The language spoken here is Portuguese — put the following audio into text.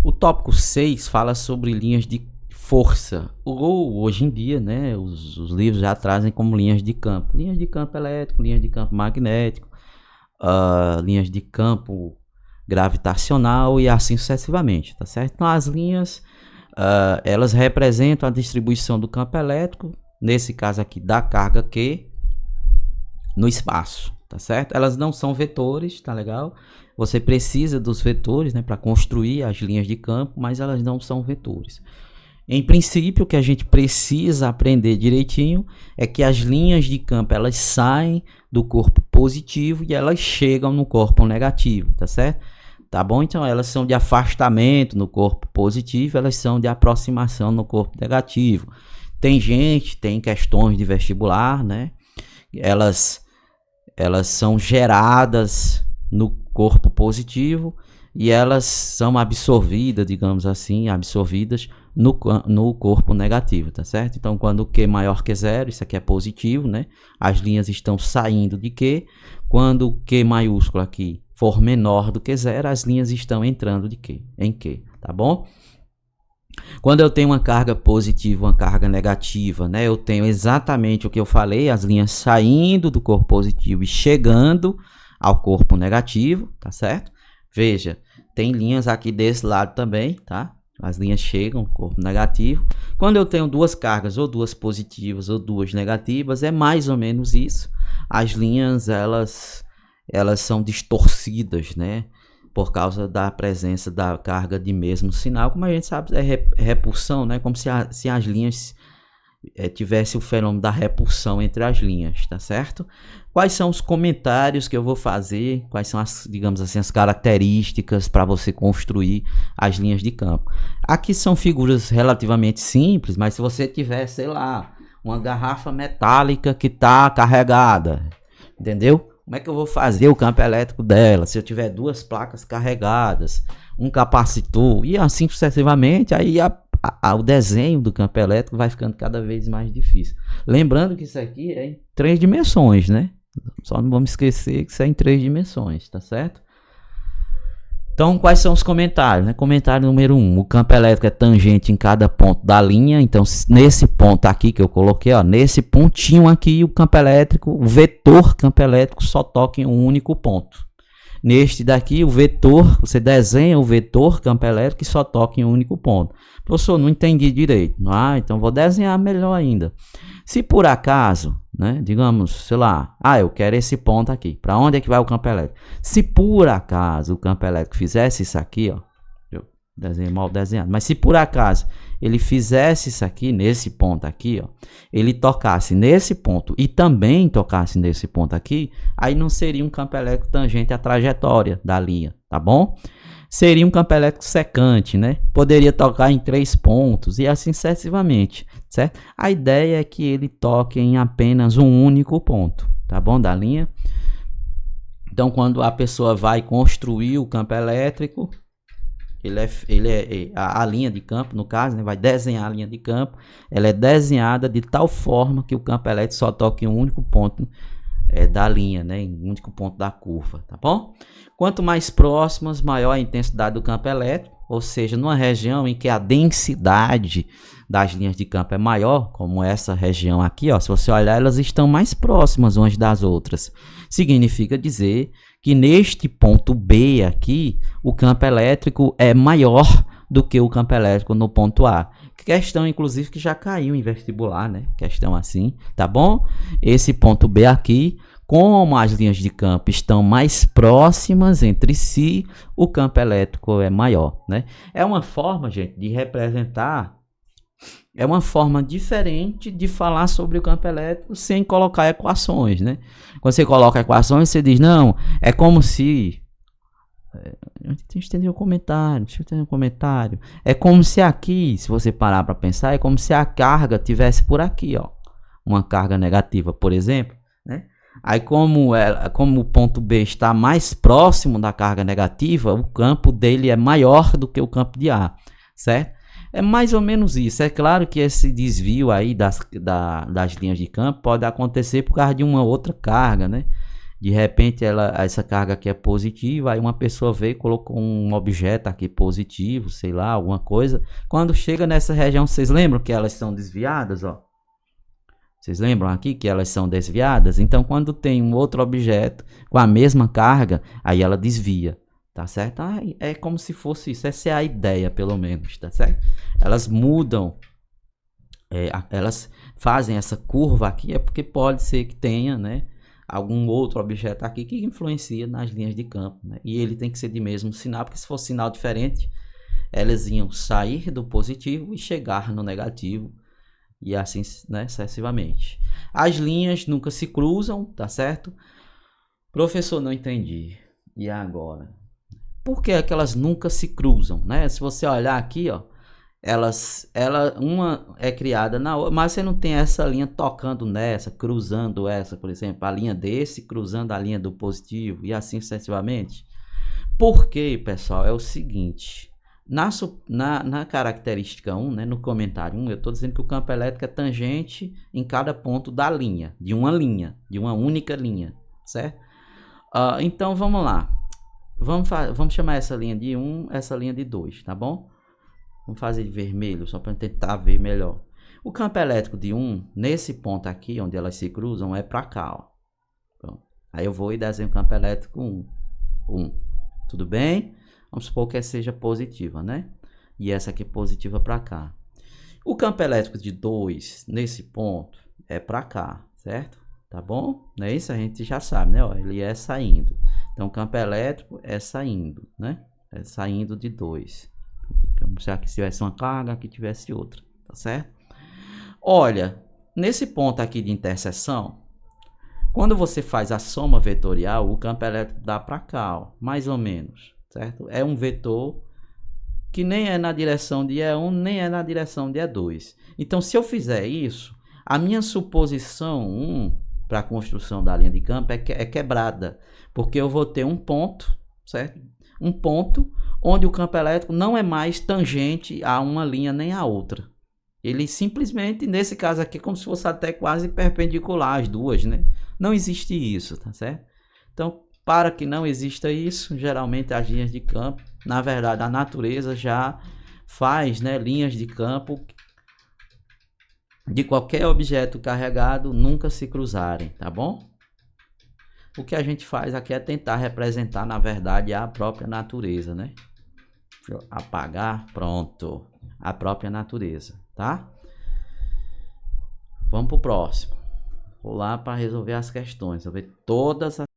O tópico 6 fala sobre linhas de força, ou hoje em dia, né, os livros já trazem como linhas de campo elétrico, linhas de campo magnético, linhas de campo gravitacional e assim sucessivamente, tá certo? Então as linhas, elas representam a distribuição do campo elétrico, nesse caso aqui da carga Q, no espaço, tá certo? Elas não são vetores, tá legal? Você precisa dos vetores, né, para construir as linhas de campo, mas elas não são vetores. Em princípio, o que a gente precisa aprender direitinho é que as linhas de campo, elas saem do corpo positivo e elas chegam no corpo negativo, tá certo? Tá bom? Então elas são de afastamento no corpo positivo, elas são de aproximação no corpo negativo. Tem questões de vestibular, né? Elas são geradas no corpo positivo e elas são absorvidas, digamos assim, no corpo negativo, tá certo? Então, quando Q maior que zero, isso aqui é positivo, né? As linhas estão saindo de Q. Quando Q maiúsculo aqui for menor do que zero, as linhas estão entrando em Q, tá bom? Quando eu tenho uma carga positiva, uma carga negativa, né? Eu tenho exatamente o que eu falei, as linhas saindo do corpo positivo e chegando ao corpo negativo, tá certo? Veja, tem linhas aqui desse lado também, tá? As linhas chegam ao corpo negativo. Quando eu tenho duas cargas, ou duas positivas ou duas negativas, é mais ou menos isso. As linhas, elas são distorcidas, né? Por causa da presença da carga de mesmo sinal. Como a gente sabe, é repulsão, né? Como se as linhas tivesse o fenômeno da repulsão entre as linhas, tá certo? Quais são os comentários que eu vou fazer? Quais são as, digamos assim, as características para você construir as linhas de campo? Aqui são figuras relativamente simples, mas se você tiver, sei lá, uma garrafa metálica que está carregada, entendeu? Como é que eu vou fazer o campo elétrico dela? Se eu tiver duas placas carregadas, um capacitor e assim sucessivamente, aí o desenho do campo elétrico vai ficando cada vez mais difícil. Lembrando que isso aqui é em 3 dimensões, né? Só não vamos esquecer que isso é em 3 dimensões, tá certo? Então, quais são os comentários, né? Comentário número 1, o campo elétrico é tangente em cada ponto da linha. Então, nesse ponto aqui que eu coloquei, ó, nesse pontinho aqui, o campo elétrico, o vetor campo elétrico só toca em um único ponto. Neste daqui, o vetor, você desenha o vetor campo elétrico e só toca em um único ponto. Professor, não entendi direito. Então vou desenhar melhor ainda. Se por acaso, né, digamos, sei lá, eu quero esse ponto aqui. Para onde é que vai o campo elétrico? Se por acaso o campo elétrico fizesse isso aqui, ó, eu desenhei mal desenhado, mas se por acaso ele fizesse isso aqui, nesse ponto aqui, ó, ele tocasse nesse ponto e também tocasse nesse ponto aqui, aí não seria um campo elétrico tangente à trajetória da linha, tá bom? Seria um campo elétrico secante, né? Poderia tocar em 3 pontos e assim sucessivamente, certo? A ideia é que ele toque em apenas um único ponto, tá bom? Da linha. Então, quando a pessoa vai construir o campo elétrico, a linha de campo, no caso, né, vai desenhar a linha de campo, ela é desenhada de tal forma que o campo elétrico só toca em um único ponto da linha, né, em um único ponto da curva, tá bom? Quanto mais próximas, maior a intensidade do campo elétrico, ou seja, numa região em que a densidade das linhas de campo é maior, como essa região aqui, ó, se você olhar, elas estão mais próximas umas das outras. Significa dizer que neste ponto B aqui, o campo elétrico é maior do que o campo elétrico no ponto A. Questão, inclusive, que já caiu em vestibular, né? Questão assim, tá bom? Esse ponto B aqui, como as linhas de campo estão mais próximas entre si, o campo elétrico é maior, né? É uma forma, gente, de representar, é uma forma diferente de falar sobre o campo elétrico sem colocar equações, né? Quando você coloca equações, você diz, não, é como se... Deixa eu entender o comentário. É como se aqui, se você parar para pensar, é como se a carga tivesse por aqui, ó, uma carga negativa, por exemplo, né? Aí como o ponto B está mais próximo da carga negativa, o campo dele é maior do que o campo de A, certo? É mais ou menos isso. É claro que esse desvio aí das linhas de campo pode acontecer por causa de uma outra carga, né? De repente essa carga aqui é positiva, aí uma pessoa veio e colocou um objeto aqui positivo, sei lá, alguma coisa. Quando chega nessa região, vocês lembram que elas são desviadas, ó? Vocês lembram aqui que elas são desviadas? Então, quando tem um outro objeto com a mesma carga, aí ela desvia, tá certo? É como se fosse isso, essa é a ideia, pelo menos, tá certo? Elas mudam, elas fazem essa curva aqui, é porque pode ser que tenha, né, algum outro objeto aqui que influencia nas linhas de campo, né? E ele tem que ser de mesmo sinal, porque se for sinal diferente, elas iam sair do positivo e chegar no negativo, e assim, né, sucessivamente. As linhas nunca se cruzam, tá certo? Professor, não entendi. E agora? Por que é que elas nunca se cruzam, né? Se você olhar aqui, ó, uma é criada na outra, mas você não tem essa linha tocando nessa, cruzando essa, por exemplo, a linha desse cruzando a linha do positivo e assim sucessivamente. Por quê, pessoal? É o seguinte, na característica 1, né, no comentário 1, eu estou dizendo que o campo elétrico é tangente em cada ponto da linha, de uma única linha, certo? Então vamos lá, vamos chamar essa linha de 1, essa linha de 2, tá bom? Vamos fazer de vermelho, só para tentar ver melhor. O campo elétrico de 1, nesse ponto aqui, onde elas se cruzam, é para cá, ó. Pronto. Aí eu vou e desenho o campo elétrico 1. Tudo bem? Vamos supor que essa seja positiva, né? E essa aqui é positiva para cá. O campo elétrico de 2, nesse ponto, é para cá, certo? Tá bom? Não é isso? A gente já sabe, né? Ó, ele é saindo. Então, o campo elétrico é saindo, né? É saindo de 2. Como se aqui tivesse uma carga, aqui tivesse outra, tá certo? Olha, nesse ponto aqui de interseção, quando você faz a soma vetorial, o campo elétrico dá para cá, ó, mais ou menos, certo? É um vetor que nem é na direção de E1, nem é na direção de E2. Então, se eu fizer isso, a minha suposição 1 para a construção da linha de campo é quebrada, porque eu vou ter um ponto, certo? Um ponto onde o campo elétrico não é mais tangente a uma linha nem a outra. Ele simplesmente, nesse caso aqui, como se fosse até quase perpendicular às duas, né? Não existe isso, tá certo? Então, para que não exista isso, geralmente as linhas de campo, na verdade, a natureza já faz, né, linhas de campo de qualquer objeto carregado nunca se cruzarem, tá bom? O que a gente faz aqui é tentar representar, na verdade, a própria natureza, né? Deixa eu apagar, pronto. A própria natureza, tá? Vamos pro próximo. Vou lá para resolver as questões, resolver todas as